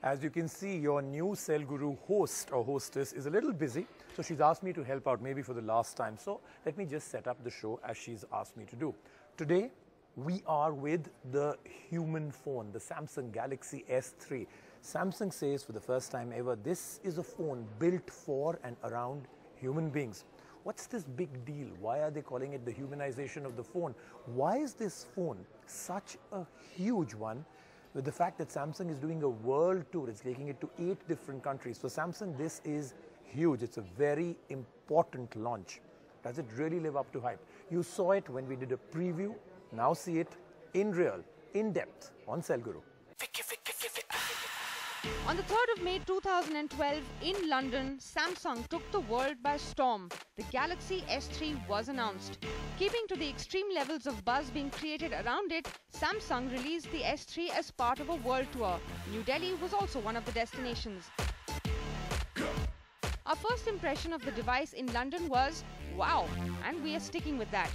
As you can see, your new Cell Guru host or hostess is a little busy, so she's asked me to help out maybe for the last time. So let me just set up the show as she's asked me to do. Today, we are with the human phone, the Samsung Galaxy S3. Samsung says for the first time ever, this is a phone built for and around human beings. What's this big deal? Why are they calling it the humanization of the phone? Why is this phone such a huge one? With the fact that Samsung is doing a world tour, it's taking it to 8 different countries. For Samsung, this is huge. It's a very important launch. Does it really live up to hype? You saw it when we did a preview. Now see it in real, in depth on Cell Guru. On the 3rd of May 2012 in London, Samsung took the world by storm. The Galaxy S3 was announced. Keeping to the extreme levels of buzz being created around it, Samsung released the S3 as part of a world tour. New Delhi was also one of the destinations. Our first impression of the device in London was, wow, and we are sticking with that.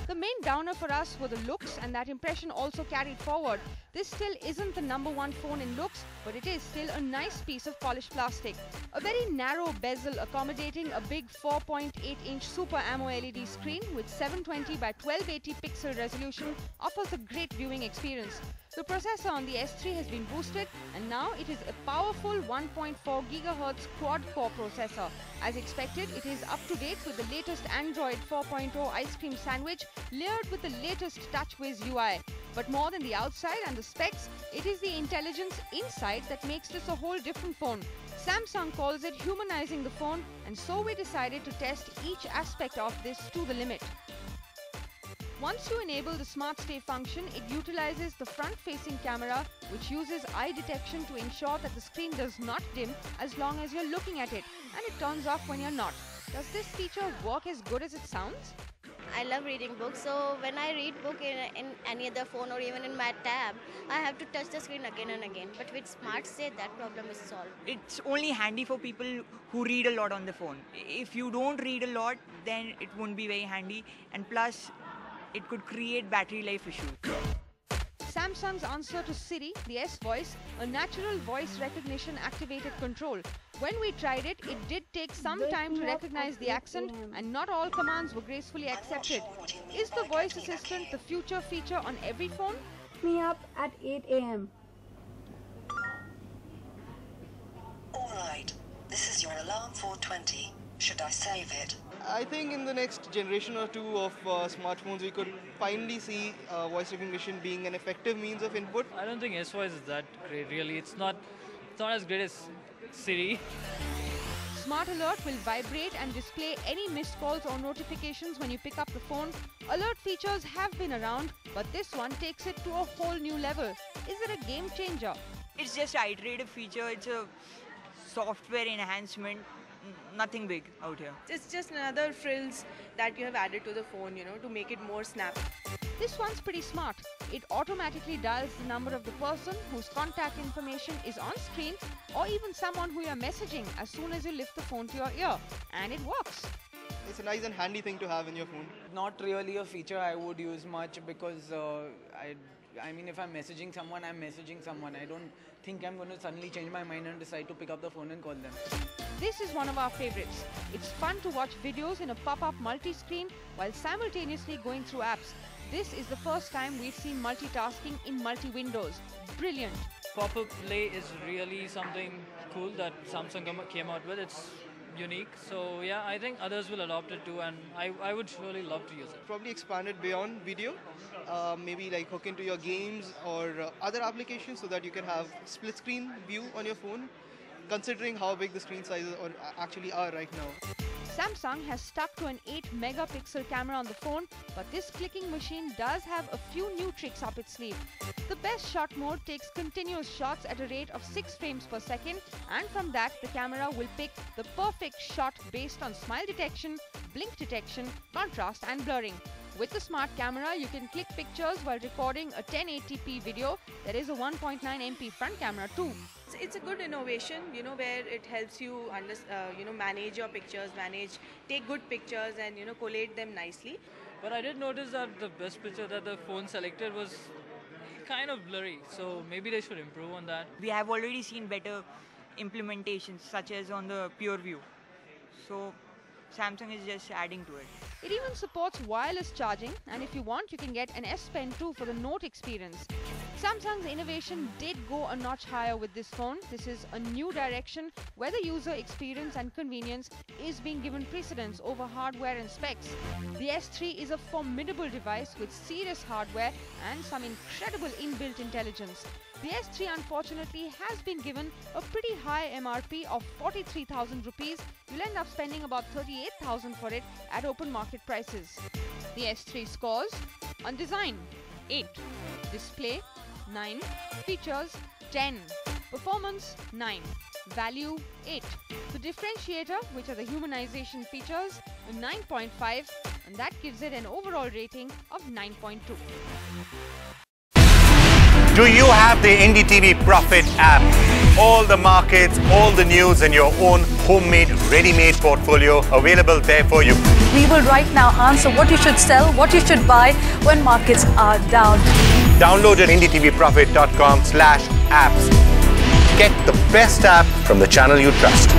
The main downer for us were the looks, and that impression also carried forward. This still isn't the #1 phone in looks, but it is still a nice piece of polished plastic. A very narrow bezel accommodating a big 4.8-inch Super AMOLED LED screen with 720 by 1280 pixel resolution offers a great viewing experience. The processor on the S3 has been boosted, and now it is a powerful 1.4 GHz quad-core processor. As expected, it is up to date with the latest Android 4.0 ice cream sandwich layered with the latest TouchWiz UI. But more than the outside and the specs, it is the intelligence inside that makes this a whole different phone. Samsung calls it humanizing the phone, and so we decided to test each aspect of this to the limit. Once you enable the Smart Stay function, it utilizes the front-facing camera, which uses eye detection to ensure that the screen does not dim as long as you're looking at it, and it turns off when you're not. Does this feature work as good as it sounds? I love reading books, so when I read book in any other phone or even in my tab, I have to touch the screen again and again. But with Smart Stay, that problem is solved. It's only handy for people who read a lot on the phone. If you don't read a lot, then it won't be very handy, and plus, it could create battery life issues. Samsung's answer to Siri, the S Voice, a natural voice recognition activated control. When we tried it, it did take some time to recognize the accent, and not all commands were gracefully accepted. Is the voice assistant the future feature on every phone? Wake me up at 8 a.m. Alright, this is your alarm for 20. Should I save it? I think in the next generation or two of smartphones, we could finally see voice recognition being an effective means of input. I don't think S-Voice is that great, really. It's not as great as Siri. Smart Alert will vibrate and display any missed calls or notifications when you pick up the phone. Alert features have been around, but this one takes it to a whole new level. Is it a game changer? It's just an iterative feature. It's a software enhancement. Nothing big out here. It's just another frills that you have added to the phone, to make it more snappy. This one's pretty smart. It automatically dials the number of the person whose contact information is on screen, or even someone who you're messaging as soon as you lift the phone to your ear. And it works. It's a nice and handy thing to have in your phone. Not really a feature I would use much because I mean, if I'm messaging someone, I'm messaging someone. I don't think I'm going to suddenly change my mind and decide to pick up the phone and call them. This is one of our favorites. It's fun to watch videos in a pop-up multi-screen while simultaneously going through apps. This is the first time we've seen multitasking in multi-windows. Brilliant. Pop-up play is really something cool that Samsung came out with. It's unique. So yeah, I think others will adopt it too, and I would surely love to use it. Probably expand it beyond video, maybe like hook into your games or other applications so that you can have split screen view on your phone, considering how big the screen sizes actually are right now. Samsung has stuck to an 8-megapixel camera on the phone, but this clicking machine does have a few new tricks up its sleeve. The best shot mode takes continuous shots at a rate of 6 frames per second, and from that the camera will pick the perfect shot based on smile detection, blink detection, contrast and blurring. With the smart camera, you can click pictures while recording a 1080p video. There is a 1.9 MP front camera too. It's a good innovation, where it helps you manage your pictures, take good pictures and, collate them nicely. But I did notice that the best picture that the phone selected was kind of blurry. So maybe they should improve on that. We have already seen better implementations, such as on the Pure View. So Samsung is just adding to it. It even supports wireless charging, and if you want, you can get an S Pen 2 for the Note experience. Samsung's innovation did go a notch higher with this phone. This is a new direction where the user experience and convenience is being given precedence over hardware and specs. The S3 is a formidable device with serious hardware and some incredible inbuilt intelligence. The S3 unfortunately has been given a pretty high MRP of 43,000 rupees. You'll end up spending about 38,000 for it at open market prices. The S3 scores on design 8, display 9, features 10, performance 9, value 8. The differentiator, which are the humanization features, 9.5, and that gives it an overall rating of 9.2. Do you have the NDTV Profit app? All the markets, all the news and your own homemade, ready-made portfolio available there for you. We will right now answer what you should sell, what you should buy when markets are down. Download at ndtvprofit.com/apps. Get the best app from the channel you trust.